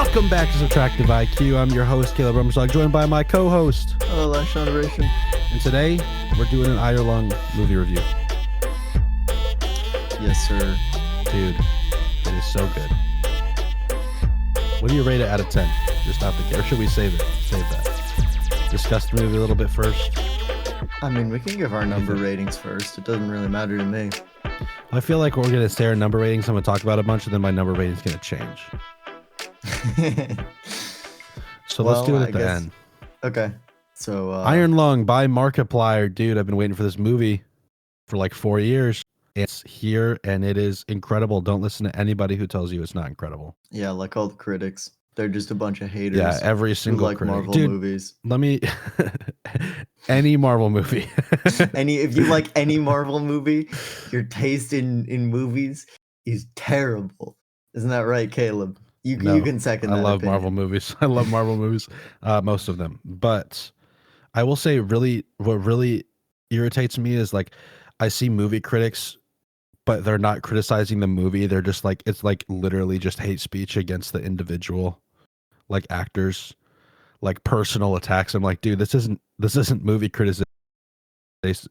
Welcome back to Subtractive IQ. I'm your host, Caleb Rumslock, joined by my co-host. Hello, Lash Generation. And today, we're doing an hour-long movie review. Yes, sir. Dude, it is so good. What do you rate it out of 10? Just out the gate. Or should we save it? Save that. Discuss the movie a little bit first. I mean, we can give our number ratings first. It doesn't really matter to me. I feel like we're going to say our number ratings. I'm going to talk about a bunch, and then my number rating's going to change. So let's do it at the end. Okay. So Iron Lung by Markiplier. Dude, I've been waiting for this movie for like 4 years. It's here and it is incredible. Don't listen to anybody who tells you it's not incredible. Yeah, like all the critics. They're just a bunch of haters. Yeah, every single like critic. Marvel Dude, movies. Let me any Marvel movie. If you like any Marvel movie, your taste in movies is terrible. Isn't that right, Caleb? You can second that. I love opinion. Marvel movies. I love Marvel movies, most of them. But I will say, what really irritates me is like I see movie critics, but they're not criticizing the movie. They're just like, it's like literally just hate speech against the individual, like actors, like personal attacks. I'm like, dude, this isn't movie criticism. This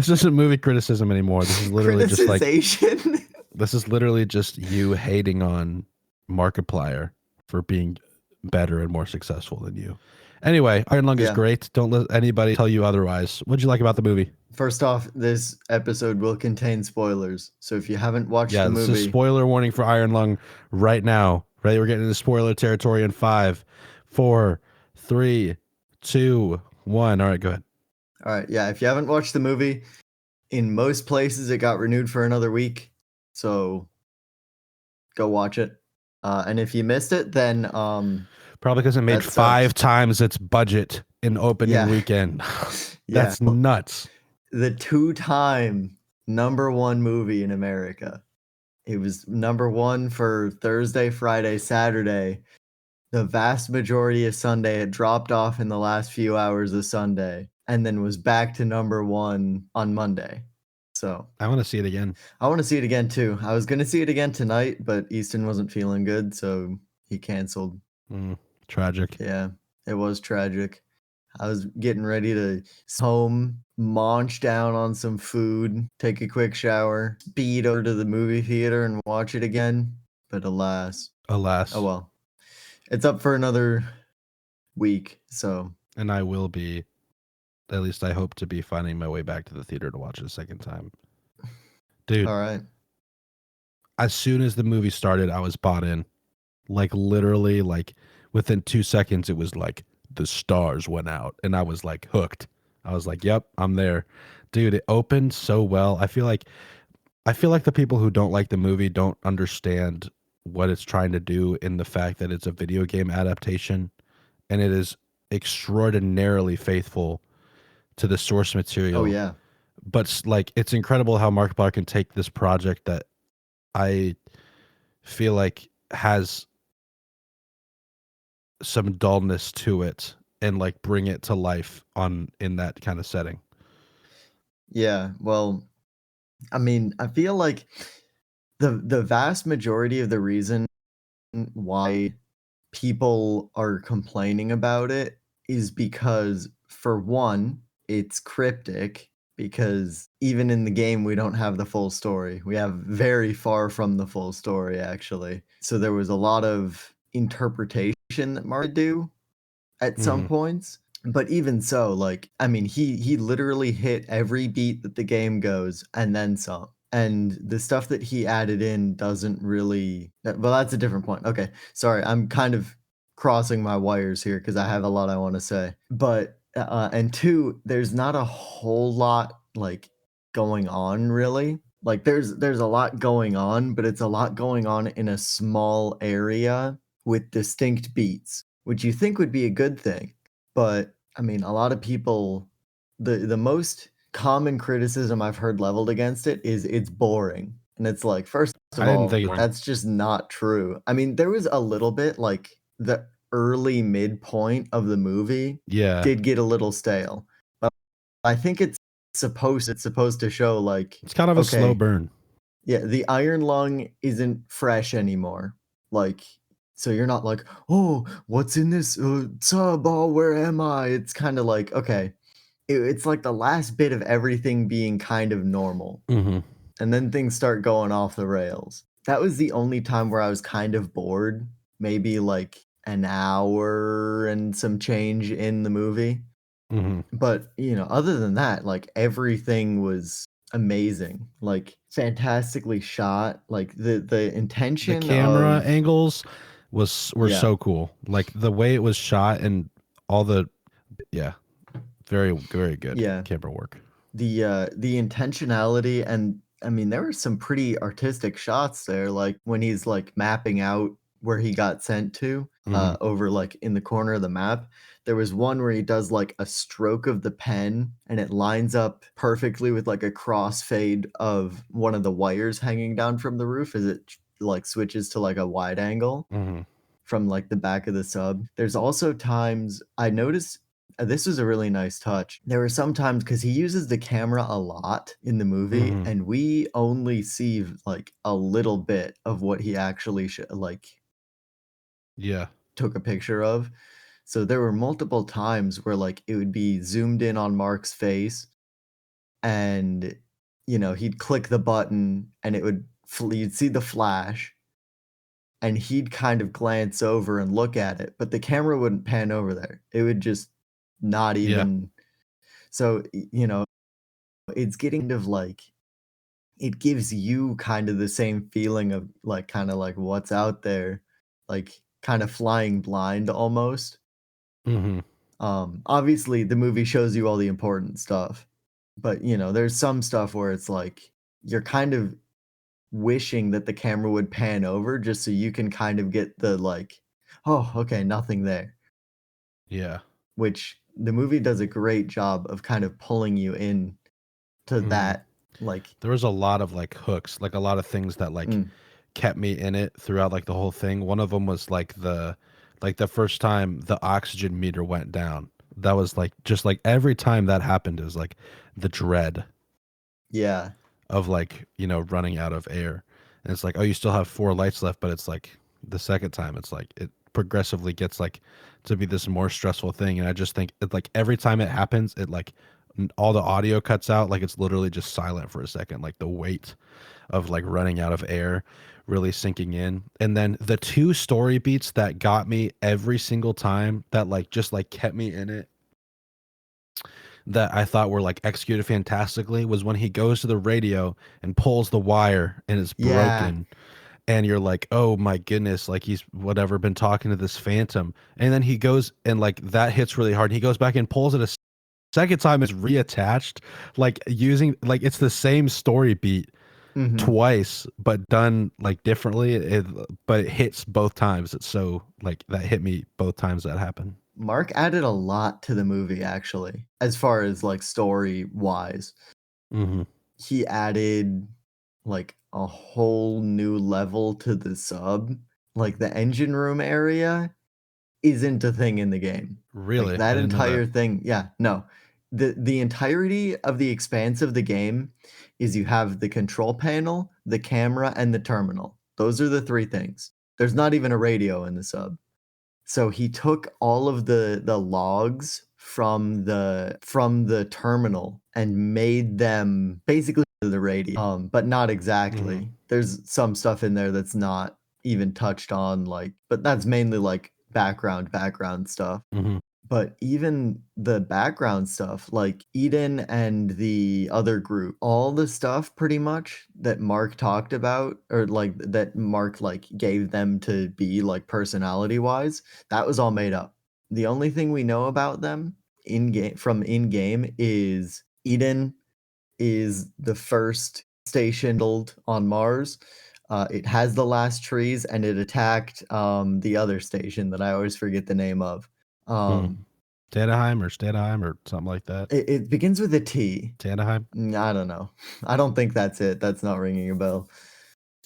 isn't movie criticism anymore. This is literally just like this is literally just you hating on Markiplier for being better and more successful than you. Anyway, Iron Lung is great. Don't let anybody tell you otherwise. What'd you like about the movie? First off, this episode will contain spoilers. So if you haven't watched the movie... this is spoiler warning for Iron Lung right now. Ready? We're getting into spoiler territory in 5, 4, 3, 2, 1. All right, go ahead. All right, yeah, if you haven't watched the movie, in most places it got renewed for another week. So go watch it. And if you missed it, then... probably because it made 5 times its budget in opening weekend. That's nuts. The 2-time #1 movie in America. It was #1 for Thursday, Friday, Saturday. The vast majority of Sunday, it dropped off in the last few hours of Sunday, and then was back to #1 on Monday. So I want to see it again. I want to see it again too. I was going to see it again tonight, but Easton wasn't feeling good, so he canceled. Tragic. Yeah, it was tragic. I was getting ready to home, munch down on some food, take a quick shower, speed over to the movie theater and watch it again. But alas. Oh well. It's up for another week, so. And I will be, at least I hope to be, finding my way back to the theater to watch it a second time. Dude. All right. As soon as the movie started, I was bought in. Like literally, like within 2 seconds, it was like the stars went out and I was like hooked. I was like, yep, I'm there. Dude, it opened so well. I feel like the people who don't like the movie don't understand what it's trying to do in the fact that it's a video game adaptation and it is extraordinarily faithful to the source material. Oh yeah. But like it's incredible how Markiplier can take this project that I feel like has some dullness to it and like bring it to life in that kind of setting. Yeah, well, I mean, I feel like the vast majority of the reason why people are complaining about it is because, for one, it's cryptic, because even in the game we don't have the full story. We have very far from the full story, actually. So there was a lot of interpretation that Mark do at some points. But even so, like, I mean, he literally hit every beat that the game goes and then some. And the stuff that he added in doesn't really... Well, that's a different point. Okay, sorry, I'm kind of crossing my wires here because I have a lot I want to say. But, and 2, there's not a whole lot, like, going on, really. Like, there's a lot going on, but it's a lot going on in a small area with distinct beats, which you think would be a good thing. But, I mean, a lot of people... The most common criticism I've heard leveled against it is it's boring. And it's like, first of all, that's just not true. I mean, there was a little bit, like, the early midpoint of the movie did get a little stale. But I think it's supposed to show, like... It's kind of a slow burn. Yeah, the iron lung isn't fresh anymore. Like, so you're not like, "Oh, what's in this, sub? Oh, where am I?" It's kinda like, okay, it's like the last bit of everything being kind of normal, Mhm. and then things start going off the rails. That was the only time where I was kind of bored, maybe like an hour and some change in the movie. Mhm. But, other than that, like, everything was amazing, like, fantastically shot, like, the The intention camera of angles were yeah, so cool. Like the way it was shot and all the yeah, very very good yeah, camera work. the intentionality and I mean, there were some pretty artistic shots there, like, when he's, like, mapping out where he got sent to, Mhm. over, like, in the corner of the map. There was one where he does, like, a stroke of the pen, and it lines up perfectly with, like, a crossfade of one of the wires hanging down from the roof as it, like, switches to, like, a wide angle Mhm. from, like, the back of the sub. There's also times I noticed this was a really nice touch. There were some times because he uses the camera a lot in the movie, Mhm. and we only see, like, a little bit of what he actually like, Yeah. took a picture of. So there were multiple times where, like, it would be zoomed in on Mark's face, and, he'd click the button, and it would you'd see the flash, and he'd kind of glance over and look at it, but the camera wouldn't pan over there. It would just not Yeah. even so, it's getting kind of like it gives you kind of the same feeling of, like, kinda like what's out there, like, kinda flying blind almost. Mhm. Obviously, the movie shows you all the important stuff, but, there's some stuff where it's like, you're kind of wishing that the camera would pan over just so you can kind of get the, like, "Oh, okay, nothing there." Yeah. Which the movie does a great job of kind of pulling you in to Mhm. that, like There was a lot of like hooks, like a lot of things that like mm, kept me in it throughout like the whole thing. One of them was like the first time the oxygen meter went down. That was like just like every time that happened is like the dread yeah, of like, running out of air. And it's like, oh, you still have four lights left, but it's like the second time it's like it progressively gets like to be this more stressful thing. And I just think it like every time it happens, it like all the audio cuts out, like it's literally just silent for a second, like the weight of like running out of air really sinking in. And then the two story beats that got me every single time that like just like kept me in it that I thought were like executed fantastically was when he goes to the radio and pulls the wire and it's yeah, broken and you're like, "Oh my goodness, like he's whatever been talking to this phantom." And then he goes and like that hits really hard. He goes back and pulls it a second time, it's reattached like using like it's the same story beat mhm. twice but done like differently but it hits both times. It's so like that hit me both times that happened. Mark added a lot to the movie, actually, as far as, like, story-wise. Mhm. He added, like, a whole new level to the sub. Like, the engine room area isn't a thing in the game. Like, Really? I that didn't know that. entire thing yeah, no. The entirety of the expanse of the game is you have the control panel, the camera, and the terminal. Those are the 3 things. There's not even a radio in the sub. So he took all of the logs from the terminal and made them basically the radio, but not Mhm. exactly. There's some stuff in there that's not even touched on, like but that's mainly, like, background stuff. Mhm. But even the background stuff, like Eden and the other group, all the stuff pretty much that Mark talked about or like that Mark like gave them to be like personality wise, that was all made up. The only thing we know about them in game is Eden is the first station built on Mars. It has the last trees and it attacked the other station that I always forget the name of. Mhm. Um, Stadheim or something like that. it begins with a T. Tanaheim? I don't know. I don't think that's it. That's not ringing a bell.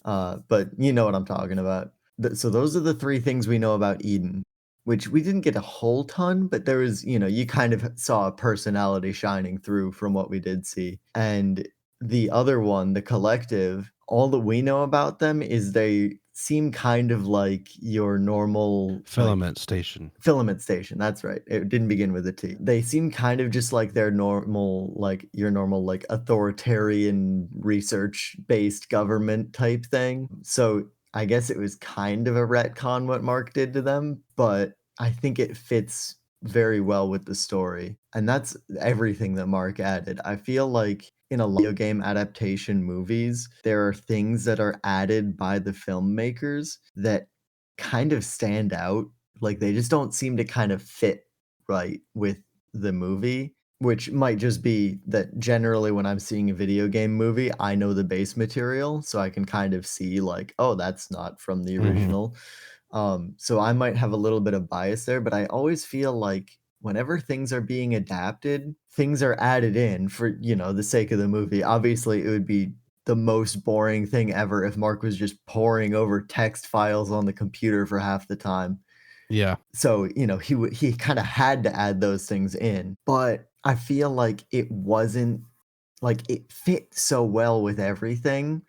But you know what I'm talking about. So those are the 3 things we know about Eden, which we didn't get a whole ton, but there was, you kind of saw a personality shining through from what we did see. And the other one, the collective, all that we know about them is they seem kind of like your normal, like Filament station. filament station, that's right. It didn't begin with a T. They seem kind of just like their normal, like your normal, like authoritarian research-based government type thing. So I guess it was kind of a retcon what Mark did to them, but I think it fits very well with the story. And that's everything that Mark added. I feel like in a lot of video game adaptation movies, there are things that are added by the filmmakers that kind of stand out, like, they just don't seem to kind of fit right with the movie, which might just be that generally when I'm seeing a video game movie, I know the base material, so I can kind of see like, "Oh, that's not from the Mhm. original." So I might have a little bit of bias there, but I always feel like whenever things are being adapted, things are added in for, the sake of the movie. Obviously, it would be the most boring thing ever if Mark was just poring over text files on the computer for half the time. Yeah. So, he kinda had to add those things in, but I feel like it wasn't like, it fit so well with everything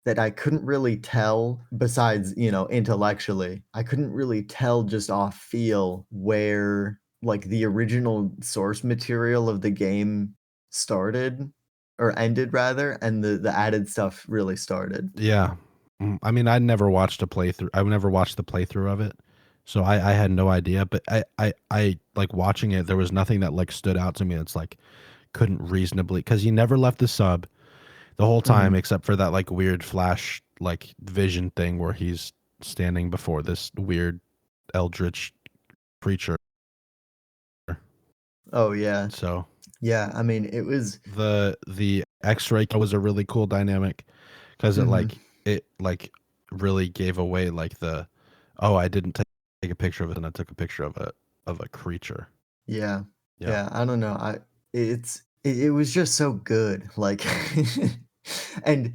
that I couldn't really tell besides, intellectually, I couldn't really tell just off feel where, like, the original source material of the game started or ended rather, and the added stuff really started. Yeah. I mean, I never watched a playthrough. I never watched the playthrough of it, so I had no idea. But I like watching it. There was nothing that like stood out to me. That's like couldn't reasonably because he never left the sub the whole time Mhm. except for that like weird flash like vision thing where he's standing before this weird eldritch creature. Oh, yeah. So Yeah, I mean, it was the X-ray was a really cool dynamic because mhm. it like really gave away like the oh I didn't take a picture of it and I took a picture of a creature. Yeah. Yeah. Yeah, I don't know, it was just so good, like and,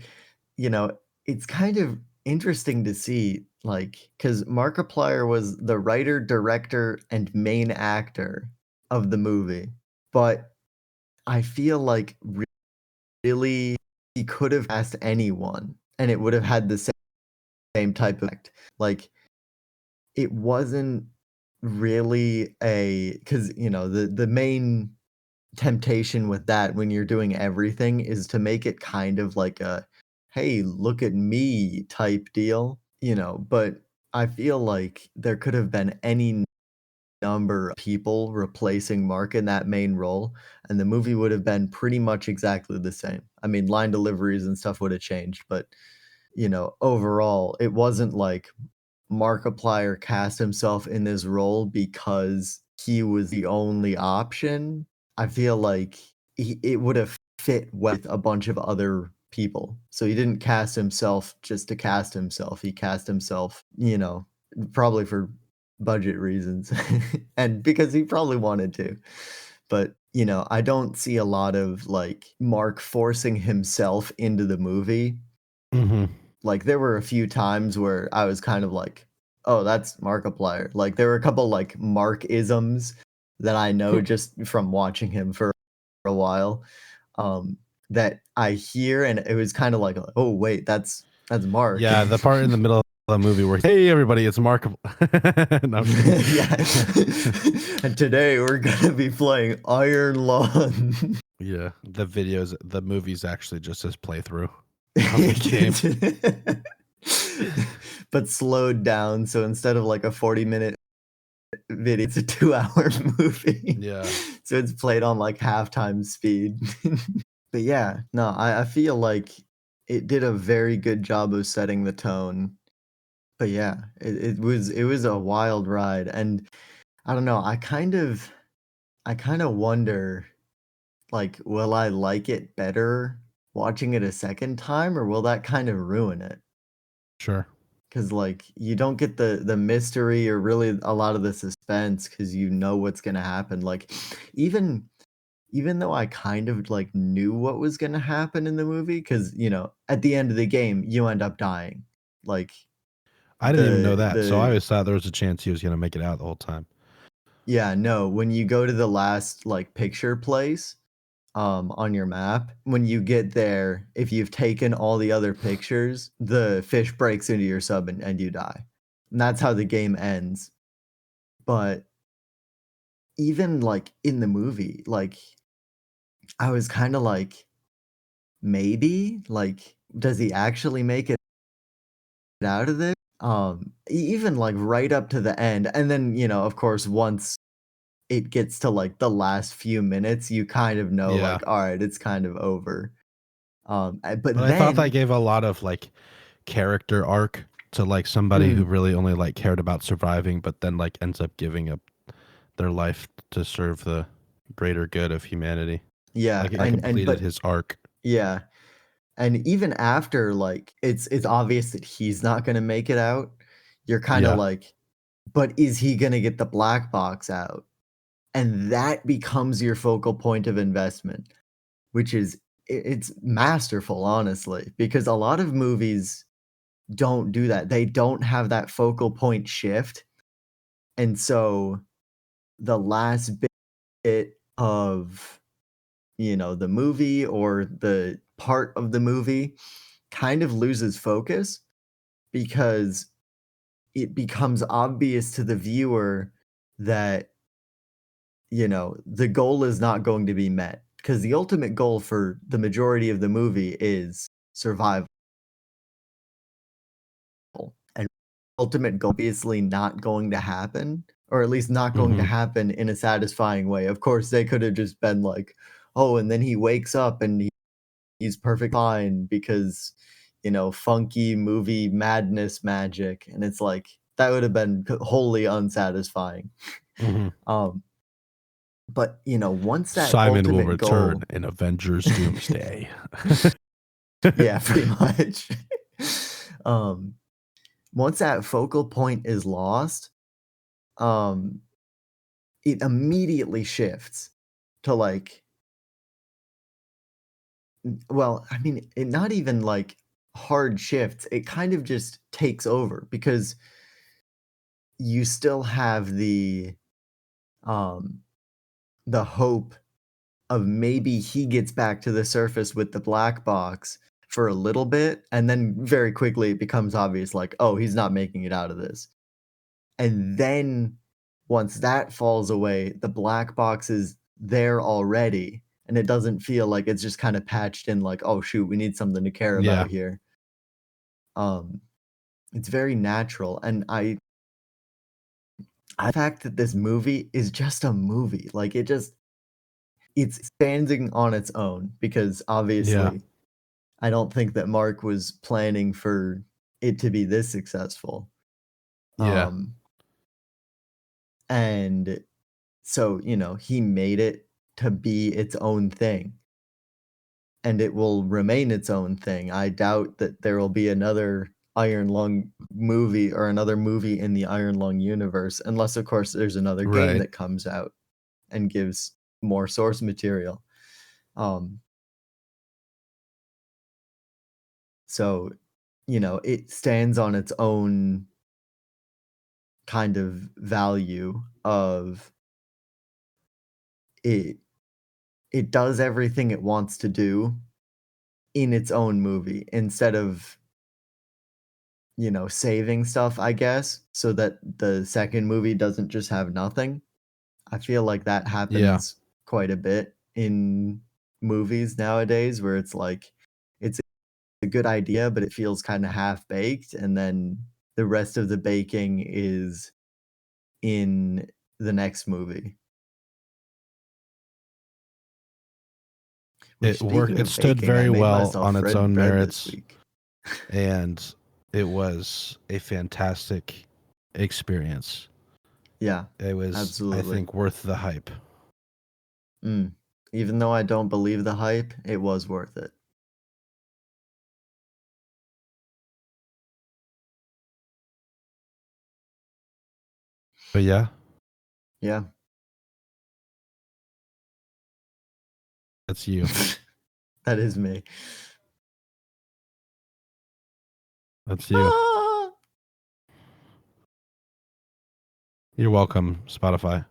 it's kind of interesting to see, like, because Markiplier was the writer, director, and main actor of the movie, but I feel like really he could have asked anyone, and it would have had the same type of effect. Like, it wasn't really a because the main temptation with that when you're doing everything is to make it kind of like a, "Hey, look at me" type deal, but I feel like there could have been any number of people replacing Mark in that main role, and the movie would have been pretty much exactly the same. I mean, line deliveries and stuff would have changed, but, overall, it wasn't like Markiplier cast himself in this role because he was the only option. I feel like it would have fit with a bunch of other people. So he didn't cast himself just to cast himself. He cast himself, probably for budget reasons and because he probably wanted to. But, I don't see a lot of like Mark forcing himself into the movie. Mhm. Like, there were a few times where I was kind of like, "Oh, that's Markiplier." Like, there were a couple, like, Mark-isms that I know just from watching him for a while, um, that I hear, and it was kinda like, "Oh, wait, that's Mark." Yeah, the part in the middle of the movie where hey everybody, it's Mark. No, I'm kidding. Yeah. And today we're gonna be playing Iron Lung. Yeah, the movie's actually just his playthrough of the game. But slowed down, so instead of, like, a 40-minute video, it's a 2-hour movie. Yeah. So it's played on, like, halftime speed. But yeah, no, I feel like it did a very good job of setting the tone. But yeah, it was a wild ride, and I don't know, I kinda wonder, like, will I like it better watching it a second time, or will that kind of ruin it? Sure. Because like, you don't get the mystery or really a lot of the suspense because you know what's gonna happen, like, even even though I kind of, like, knew what was gonna happen in the movie, because at the end of the game, you end up dying. Like, I didn't even know the that, so I the always thought there was a chance he was gonna make it out the whole time. yeah, no, when you go to the last, like, picture place, on your map. When you get there, if you've taken all the other pictures, the fish breaks into your sub and you die. And that's how the game ends. But even like in the movie, like I was kind of like, maybe like, does he actually make it out of this? Even like right up to the end, and then of course, once it gets to like the last few minutes, you kind of know, Yeah. like, all right, it's kind of over. But But I thought that then, gave a lot of like character arc to like somebody who mm, really only like cared about surviving, but then like ends up giving up their life to serve the greater good of humanity. yeah, Like I and completed but his arc. yeah, and even after, like, it's obvious that he's not gonna make it out. You're kind of Yeah. like, but is he gonna get the black box out? And that becomes your focal point of investment, which is it's masterful, honestly, because a lot of movies don't do that. They don't have that focal point shift, and so the last bit of, the movie or the part of the movie kind of loses focus because it becomes obvious to the viewer that, the goal is not going to be met because the ultimate goal for the majority of the movie is survival, and ultimate goal obviously not going to happen, or at least not going to Mhm. happen in a satisfying way. Of course, they could have just been like, "Oh, and then he wakes up and he's perfect fine because, funky movie madness magic," and it's like, that would have been wholly unsatisfying. Mhm. Um, but, once that Simon will ultimate return goal in Avengers Doomsday. Yeah, pretty much. Um, once that focal point is lost, um, it immediately shifts to, like, well, I mean, it not even, like, hard shifts, it kind of just takes over because you still have um, the hope of maybe he gets back to the surface with the black box for a little bit, and then very quickly it becomes obvious, like, "Oh, he's not making it out of this." And then once that falls away, the black box is there already, and it doesn't feel like it's just kinda patched in like, "Oh, shoot, we need something to care Yeah. about here." Um, it's very natural, and the fact that this movie is just a movie, like, it's standing on its own because Yeah. obviously I don't think that Mark was planning for it to be this successful. Yeah. Um, and so, he made it to be its own thing, and it will remain its own thing. I doubt that there will be another Iron Lung movie or another movie in the Iron Lung universe, unless, of course, there's another game Right. that comes out and gives more source material. Um, so, it stands on its own kind of value of it it does everything it wants to do in its own movie instead of, saving stuff, I guess, so that the second movie doesn't just have nothing. I feel like that Yeah. happens quite a bit in movies nowadays where it's like it's a good idea, but it feels kinda half-baked, and then the rest of the baking is in the next movie. Which, It worked. speaking It of stood baking, I very made well myself on its bread own bread this merits, week. and it was a fantastic experience. Yeah, It was, I absolutely. think, worth the hype. Mm. Even though I don't believe the hype, it was worth it. But yeah, Yeah. that's you. That is me. That's you. Ah! You're welcome, Spotify.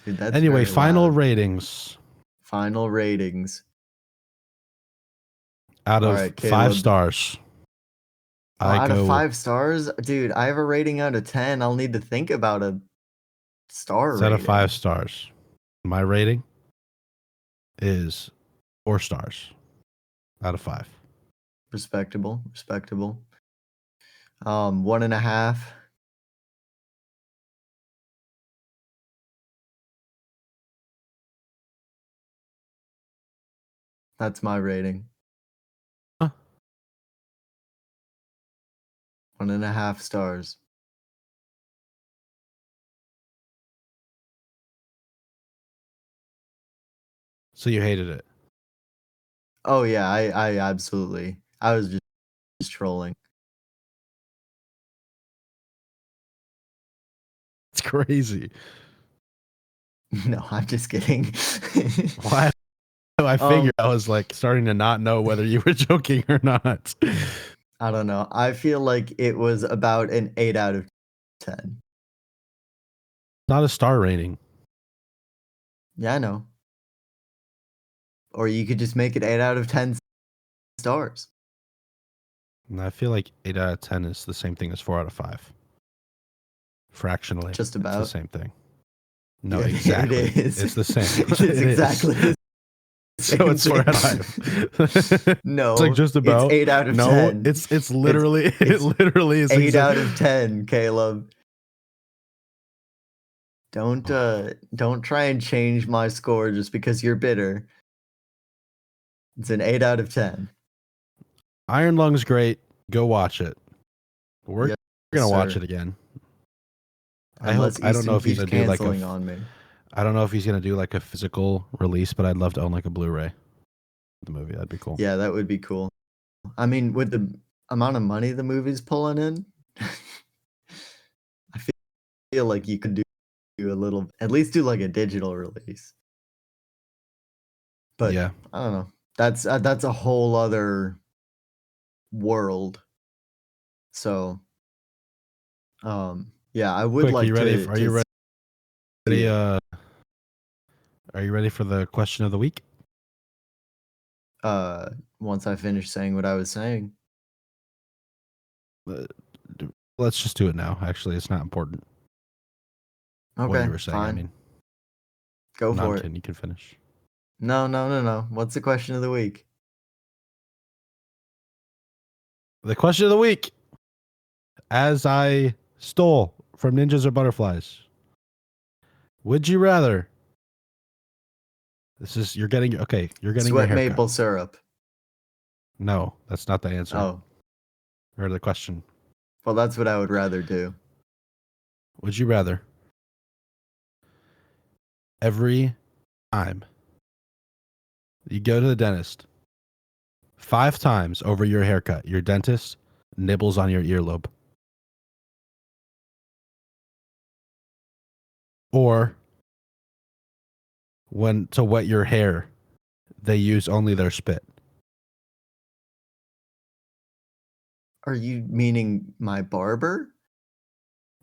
Dude, that's Anyway, very final loud. ratings Final ratings. out All of right, 5 Caleb. stars. Oh, I out of go 5 stars? Dude, I have a rating out of 10. I'll need to think about a star it's out of 5 rating. stars. My rating is 4 stars out of 5. Respectable. Respectable. 1.5. That's my rating. Huh. 1.5 stars. So you hated it. Oh yeah, I absolutely. I was just trolling. It's crazy. No, I'm just kidding. Why? I um, figured I was like starting to not know whether you were joking or not. I don't know. I feel like it was about an 8 out of 10. Not a star rating. Yeah, I know. Or you could just make it 8 out of 10 stars. And I feel like 8 out of 10 is the same thing as 4 out of 5. Fractionally, Just it's the about. same thing. No, Yeah, it exactly. is. It's the same. It's It is. exactly the So same it's 4 out of thing. 5. It's like No, just it's about. 8 out of No, 10. it's It's literally it it's literally is 8 exact. out of 10, Caleb. Don't try and change my score just because you're bitter. It's an 8 out of 10. Iron Lung's great. Go watch it. We're Yes, gonna watch sir. it again. I hope. Unless I don't know Easton if he's keeps gonna do like a. canceling on me. I don't know if he's gonna do like a physical release, but I'd love to own like a Blu-ray of the movie. That'd be cool. Yeah, that would be cool. I mean, with the amount of money the movie's pulling in, I feel like you could do a little, at least do like a digital release. But Yeah. I don't know. That's a whole other world. So, yeah, I would Quick, are like you ready? Are to you see ready? it. Are you ready for the question of the week? Once I finish saying what I was saying. Uh, Let's just do it now. Actually, it's not important what Okay, you were saying. I fine. mean, Go no, I'm for it. kidding. You can finish. No, no, no, no. What's the question of the week? The question of the week, as I stole from ninjas or butterflies, would you rather? This is you're getting okay. You're getting your Sweat haircut. maple syrup. No, that's not the answer. Oh, Or the question. well, that's what I would rather do. Would you rather every time you go to the dentist 5 times over your haircut, your dentist nibbles on your earlobe, or when to wet your hair, they use only their spit? Are you meaning my barber?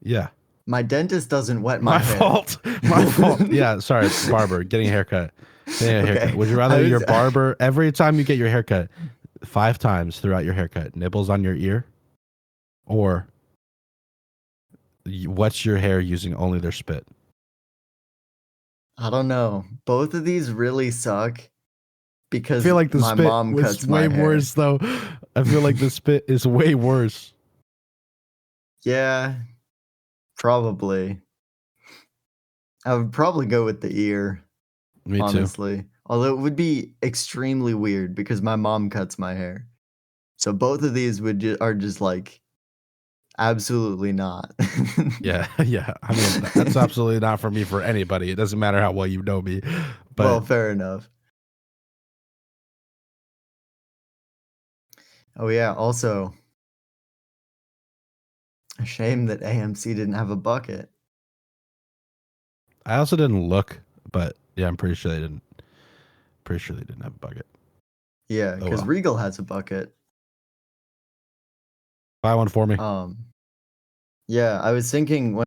Yeah. My dentist doesn't wet my My hair. fault. My fault. Yeah, sorry, barber, getting a haircut. Getting a haircut. Okay, Would you I rather your was barber every time you get your haircut 5 times throughout your haircut nibbles on your ear, or wets your hair using only their spit? I don't know. Both of these really suck I because feel like the my spit mom was cuts my way hair. worse though. I feel like the spit is way worse. Yeah, probably. I would probably go with the ear, Me too. honestly. Although it would be extremely weird because my mom cuts my hair. So both of these are just like absolutely not. Yeah, yeah. I mean, that's absolutely not for me for anybody. It doesn't matter how well you know me. Well, But fair enough. Oh yeah, also a shame that AMC didn't have a bucket. I also didn't look, but yeah, I'm pretty sure they didn't. Pretty sure they didn't have a bucket. Yeah, Oh because well. Regal has a bucket. Buy one for me. Um, yeah, I was thinking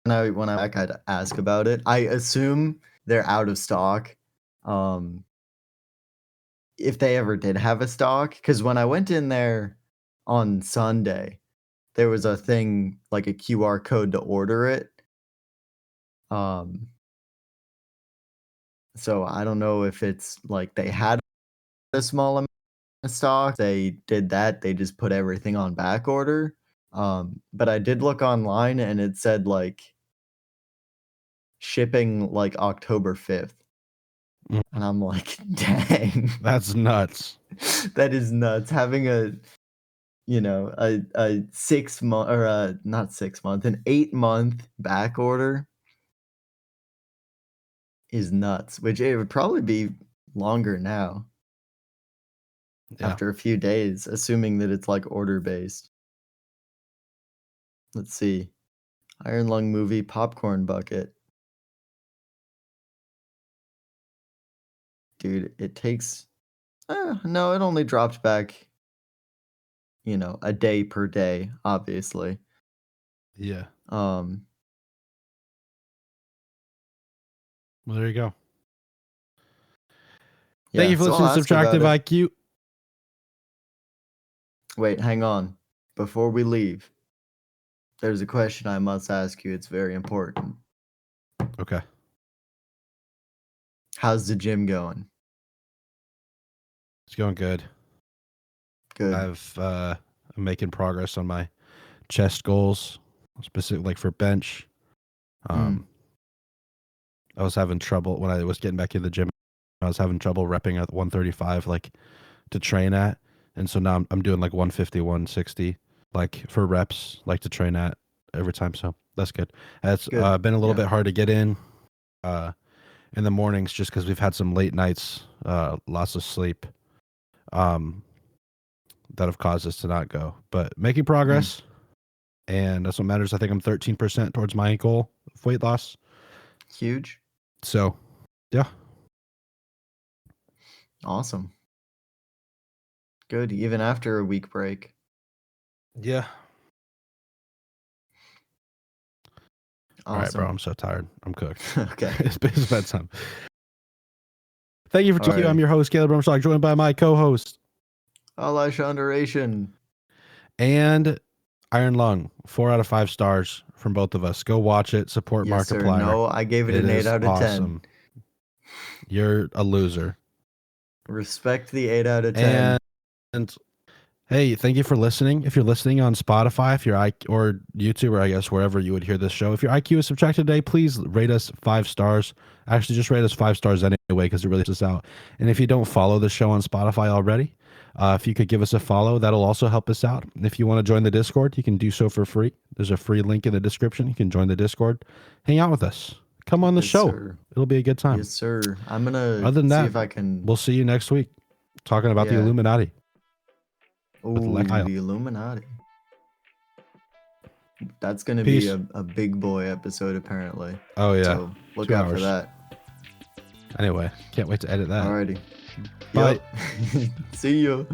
when I back, I'd ask about it. I assume they're out of stock. If they ever did have a stock, because when I went in there on Sunday, there was a thing like a QR code to order it. So I don't know if it's like they had a small amount of stock. They did that. They just put everything on back order. But I did look online and it said like shipping like October 5th. Mm. And I'm like, dang. That's nuts. That is nuts. Having a a 6 month or not 6 month, an 8 month back order is nuts, which it would probably be longer now Yeah. after a few days, assuming that it's like order based. Let's see. Iron Lung movie popcorn bucket. Dude, it takes no, it only dropped back, a day per day, obviously. Yeah. Um Well, there you go. Thank yeah, you for so I'll listening to ask about Subtractive it. IQ. Wait, hang on. Before we leave, there's a question I must ask you. It's very important. Okay. How's the gym going? It's going good. Good. I'm making progress on my chest goals, specific like for bench. Mm, I was having trouble when I was getting back in the gym. I was having trouble repping at 135 like to train at, and so now I'm doing like 150, 160 like for reps like to train at every time. So that's good. It's good. been a little Yeah. bit hard to get in the mornings just because we've had some late nights, lots of sleep. That have caused us to not go, but making Mm, progress, and that's what matters. I think I'm 13% towards my goal of weight loss. huge. So, yeah, Awesome. Good. Even after a week break. yeah. All right, bro. I'm Awesome. so tired. I'm cooked. Okay. It's bedtime. Thank you for tuning in. I'm Alrighty. your host, Caleb Rumstock, joined by my co-host Elisha Underation. and Iron Lung. 4 out of 5 stars from both of us. Go watch it. Support Yes, sir. Markiplier. No, I gave it It an 8 is out of 10. awesome. You're a loser. Respect the 8 out of 10. And hey, thank you for listening. If you're listening on Spotify, if you're or YouTube, or I guess wherever you would hear this show, if your IQ is subtracted today, please rate us 5 stars. Actually, just rate us 5 stars anyway, because it really helps us out. And if you don't follow the show on Spotify already, if you could give us a follow, that'll also help us out. And if you want to join the Discord, you can do so for free. There's a free link in the description. You can join the Discord, hang out with us, come on the Yes, show. sir. It'll be a good time. Yes, sir. I'm gonna Other than see that, if I can. we'll see you next week talking about the Yeah. Illuminati with Ooh, Lex. the Illuminati. That's gonna be Peace. a big boy episode, apparently. Oh yeah, So look 2 out hours. for that. Anyway, can't wait to edit that. Alrighty. Bye. Yep. See you.